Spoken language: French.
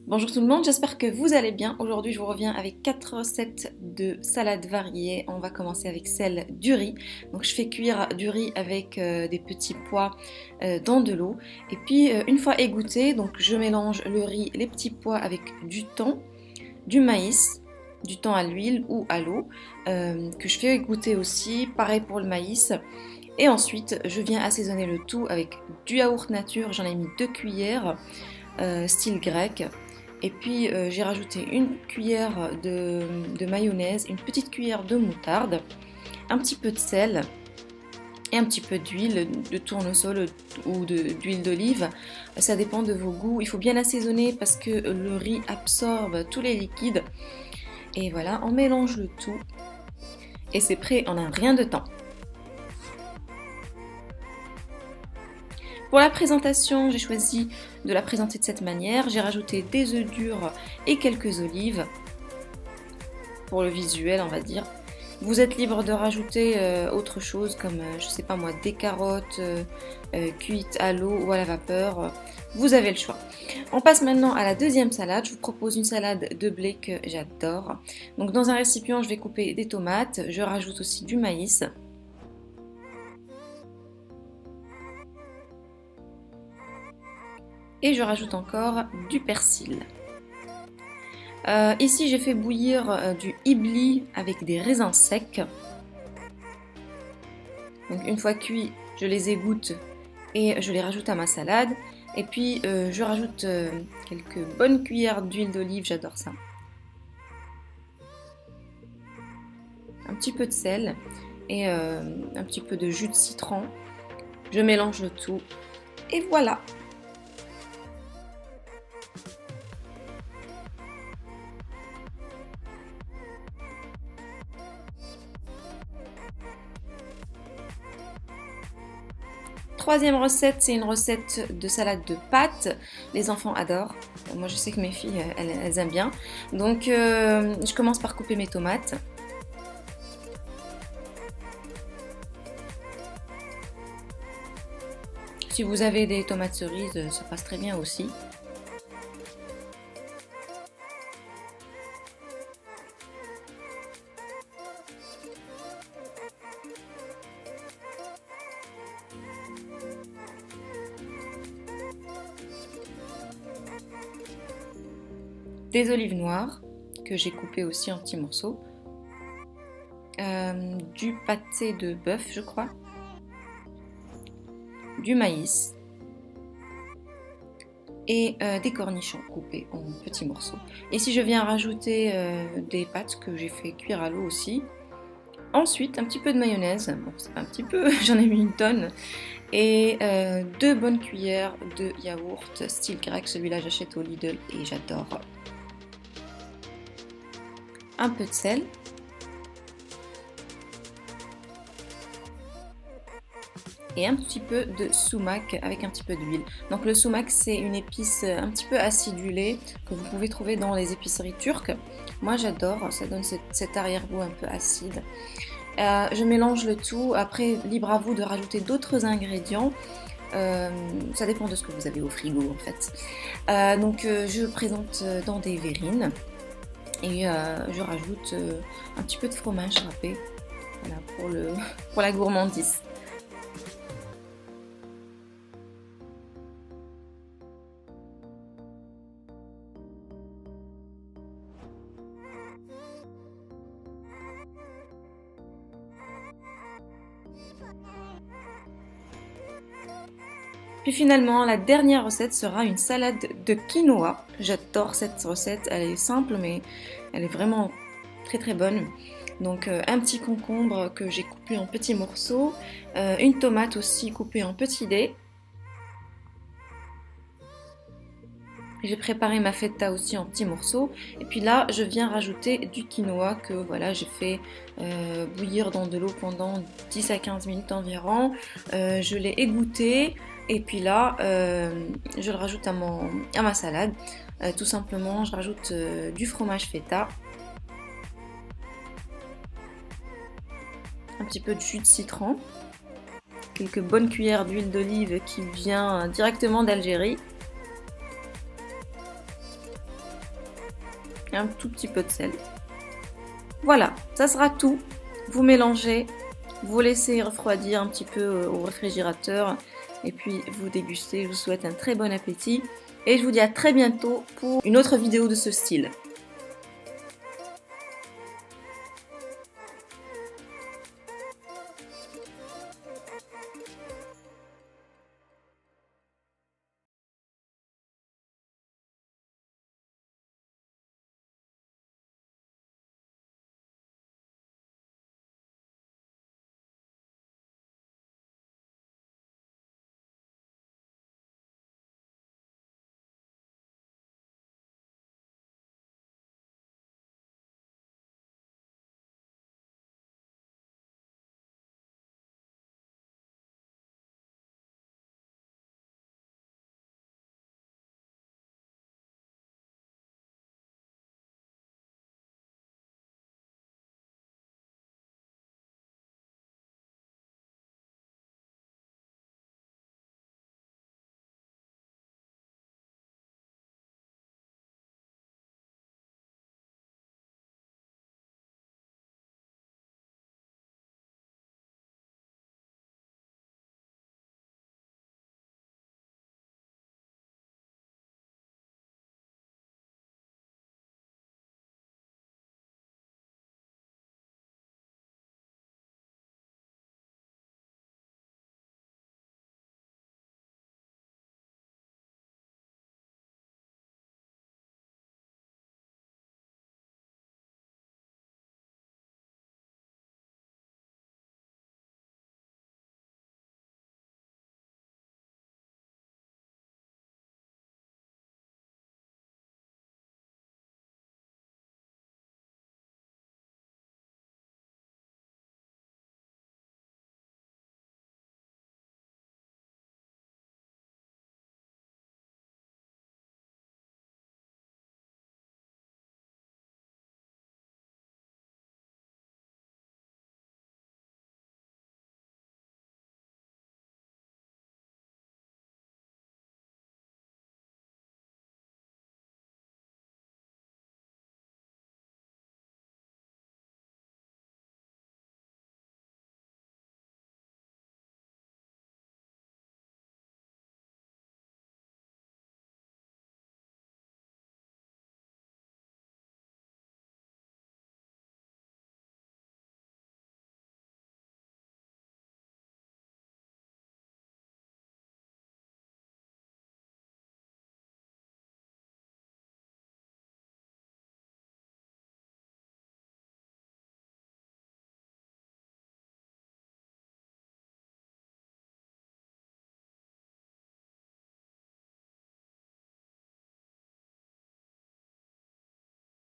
Bonjour tout le monde, j'espère que vous allez bien. Aujourd'hui, je vous reviens avec 4 recettes de salades variées. On va commencer avec celle du riz. Donc, je fais cuire du riz avec des petits pois dans de l'eau. Et puis, une fois égoutté, donc je mélange le riz, les petits pois avec du thon, du maïs, du thon à l'huile ou à l'eau, que je fais égoutter aussi. Pareil pour le maïs. Et ensuite, je viens assaisonner le tout avec du yaourt nature. J'en ai mis 2 cuillères, style grec. Et puis j'ai rajouté une cuillère de mayonnaise, une petite cuillère de moutarde, un petit peu de sel et un petit peu d'huile de tournesol ou d'huile d'olive. Ça dépend de vos goûts. Il faut bien assaisonner parce que le riz absorbe tous les liquides. Et voilà, on mélange le tout. Et c'est prêt en un rien de temps. Pour la présentation, j'ai choisi de la présenter de cette manière. J'ai rajouté des œufs durs et quelques olives. Pour le visuel, on va dire. Vous êtes libre de rajouter autre chose comme, je sais pas moi, des carottes cuites à l'eau ou à la vapeur. Vous avez le choix. On passe maintenant à la deuxième salade. Je vous propose une salade de blé que j'adore. Donc dans un récipient, je vais couper des tomates. Je rajoute aussi du maïs. Et je rajoute encore du persil. Ici, j'ai fait bouillir du hibli avec des raisins secs. Donc une fois cuits, je les égoutte et je les rajoute à ma salade. Et puis je rajoute quelques bonnes cuillères d'huile d'olive, j'adore ça. Un petit peu de sel et un petit peu de jus de citron. Je mélange le tout et voilà! Troisième recette, c'est une recette de salade de pâtes. Les enfants adorent. Moi, je sais que mes filles, elles aiment bien. Donc, je commence par couper mes tomates. Si vous avez des tomates cerises, ça passe très bien aussi. Des olives noires que j'ai coupées aussi en petits morceaux, du pâté de bœuf je crois, du maïs et des cornichons coupés en petits morceaux. Et si je viens rajouter des pâtes que j'ai fait cuire à l'eau aussi. Ensuite un petit peu de mayonnaise, bon c'est pas un petit peu, j'en ai mis une tonne, et 2 bonnes cuillères de yaourt style grec, celui-là j'achète au Lidl et j'adore. Un peu de sel. Et un petit peu de sumac avec un petit peu d'huile. Donc le sumac c'est une épice un petit peu acidulée que vous pouvez trouver dans les épiceries turques. Moi j'adore, ça donne cet arrière-goût un peu acide. Je mélange le tout, après libre à vous de rajouter d'autres ingrédients. Ça dépend de ce que vous avez au frigo en fait. Donc je présente dans des verrines et je rajoute un petit peu de fromage râpé, voilà, pour la gourmandise. Puis finalement, la dernière recette sera une salade de quinoa. J'adore cette recette, elle est simple mais elle est vraiment très très bonne. Donc un petit concombre que j'ai coupé en petits morceaux, une tomate aussi coupée en petits dés. J'ai préparé ma feta aussi en petits morceaux. Et puis là, je viens rajouter du quinoa que voilà, j'ai fait bouillir dans de l'eau pendant 10 à 15 minutes environ. Je l'ai égoutté. Et puis là, je le rajoute à ma salade. Tout simplement, je rajoute du fromage feta. Un petit peu de jus de citron. Quelques bonnes cuillères d'huile d'olive qui vient directement d'Algérie. un tout petit peu de sel. Voilà, ça sera tout. Vous mélangez, vous laissez refroidir un petit peu au réfrigérateur et puis vous dégustez. Je vous souhaite un très bon appétit et je vous dis à très bientôt pour une autre vidéo de ce style.